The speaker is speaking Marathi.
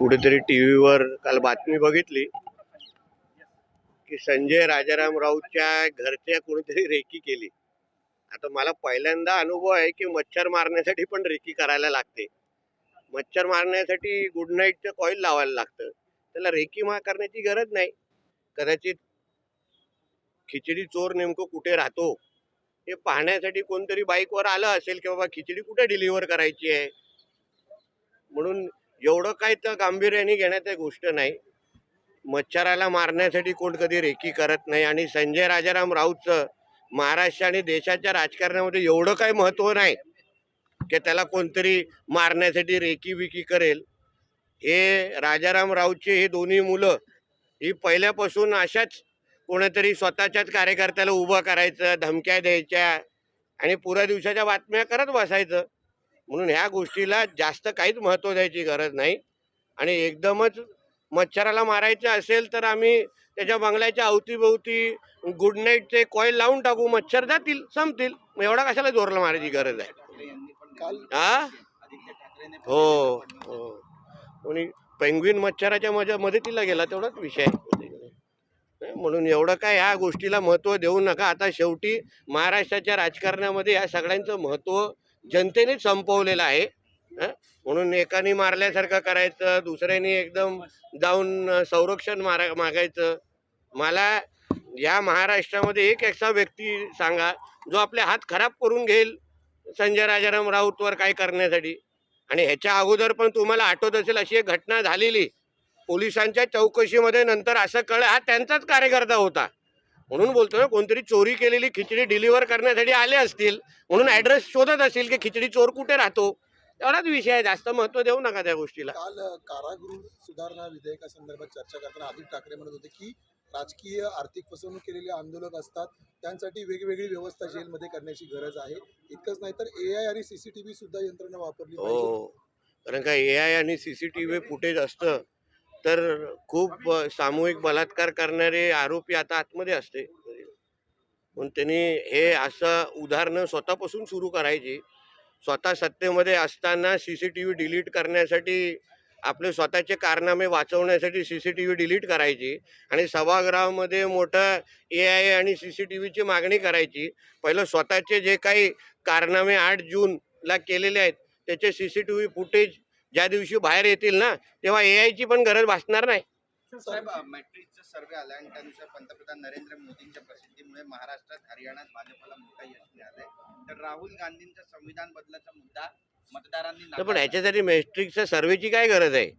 कुठेतरी टीव्हीवर काल बातमी बघितली की संजय राजाराम राऊतच्या घरच्या कोणीतरी रेकी केली. आता मला पहिल्यांदा अनुभव आहे की मच्छर मारण्यासाठी पण रेकी करायला लागते. मच्छर मारण्यासाठी गुड नाईटचं कॉईल लावायला लागतं, त्याला रेकी करण्याची गरज नाही. कदाचित खिचडी चोर नेमकं कुठे राहतो हे पाहण्यासाठी कोणतरी बाईकवर आलं असेल की बाबा खिचडी कुठे डिलिव्हर करायची आहे, म्हणून एवढं काय तर गांभीर्याने घेण्याची गोष्ट नाही. मच्छराला मारण्यासाठी कोण कधी रेकी करत नाही. आणि संजय राजाराम राऊतचं महाराष्ट्र आणि देशाच्या राजकारणामध्ये एवढं काही महत्व नाही की त्याला कोणतरी मारण्यासाठी रेकी विकी करेल. हे राजाराम राऊतचे हे दोन्ही मुलं ही पहिल्यापासून अशाच कोणीतरी स्वतःच्याच कार्यकर्त्याला उभं करायचं, धमक्या द्यायच्या आणि पुऱ्या दिवसाच्या बातम्या करत बसायचं. म्हणून ह्या गोष्टीला जास्त काहीच महत्व द्यायची गरज नाही. आणि एकदमच मच्छराला मारायचं असेल तर आम्ही त्याच्या बंगल्याच्या अवतीभोवती गुड नाईटचे कॉईल लावून टाकू, मच्छर जातील, संपतील. मग एवढा कशाला जोरला मारायची गरज आहे? हा हो हो. कोणी पेंग्विन मच्छराच्या मदतीला गेला तेवढाच विषय आहे. म्हणून एवढं काय ह्या गोष्टीला महत्व देऊ नका. आता शेवटी महाराष्ट्राच्या राजकारणामध्ये या सगळ्यांचं महत्व जनतेने संपवलेलं आहे. म्हणून एकाने मारल्यासारखं करायचं, दुसऱ्याने एकदम जाऊन संरक्षण मागायचं. मला या महाराष्ट्रामध्ये एक असा व्यक्ती सांगा जो आपले हात खराब करून घेईल संजय राजाराम राऊतवर काय करण्यासाठी. आणि ह्याच्या अगोदर पण तुम्हाला आठवत असेल अशी एक घटना झालेली, पोलिसांच्या चौकशीमध्ये नंतर असं कळलं हा त्यांचाच कार्यकर्ता होता. म्हणून बोलतो ना, कोणतरी चोरी केलेली खिचडी डिलिव्हर करण्यासाठी आले असतील, म्हणून ऍड्रेस शोधत असतील की खिचडी चोर कुठे राहतो. एवढाच विषय आहे, जास्त महत्व देऊ नका त्या गोष्टीला. काल कारागृह सुधारणा विधेयकासंदर्भात चर्चा करताना आदित्य ठाकरे म्हणत होते की राजकीय आर्थिक फसवणूक केलेले आंदोलक असतात त्यांसाठी वेगवेगळी व्यवस्था जेलमध्ये करण्याची गरज आहे. इतकंच नाही तर AI आणि CCTV सुद्धा यंत्रणा वापरली पाहिजे. हो, कारण का AI आणि CCTV फुटेज असतं तर खूप सामूहिक बलात्कार करणारे आरोपी आता आतमध्ये असते. पण त्यांनी हे असं उदाहरणं स्वतःपासून सुरू करायची. स्वतः सत्तेमध्ये असताना CCTV डिलीट करण्यासाठी, आपले स्वतःचे कारनामे वाचवण्यासाठी CCTV डिलीट करायची आणि सभागृहामध्ये मोठं AI आणि CCTVची मागणी करायची. पहिलं स्वतःचे जे काही कारनामे 8 जूनला केलेले आहेत त्याचे CCTV फुटेज ज्या दिवशी बाहेर येतील ना, तेव्हा AIची पण गरज भासणार नाही. साहेब, मॅट्रिक्सचा सर्वे आला आणि त्यानुसार पंतप्रधान नरेंद्र मोदींच्या प्रसिद्धीमुळे महाराष्ट्रात, हरियाणात भाजपला मोठा यश मिळालंय. तर राहुल गांधींचा संविधान बदलाचा मुद्दा मतदारांनी पण ह्याच्यासाठी मॅट्रिक्सच्या सर्वेची काय गरज आहे?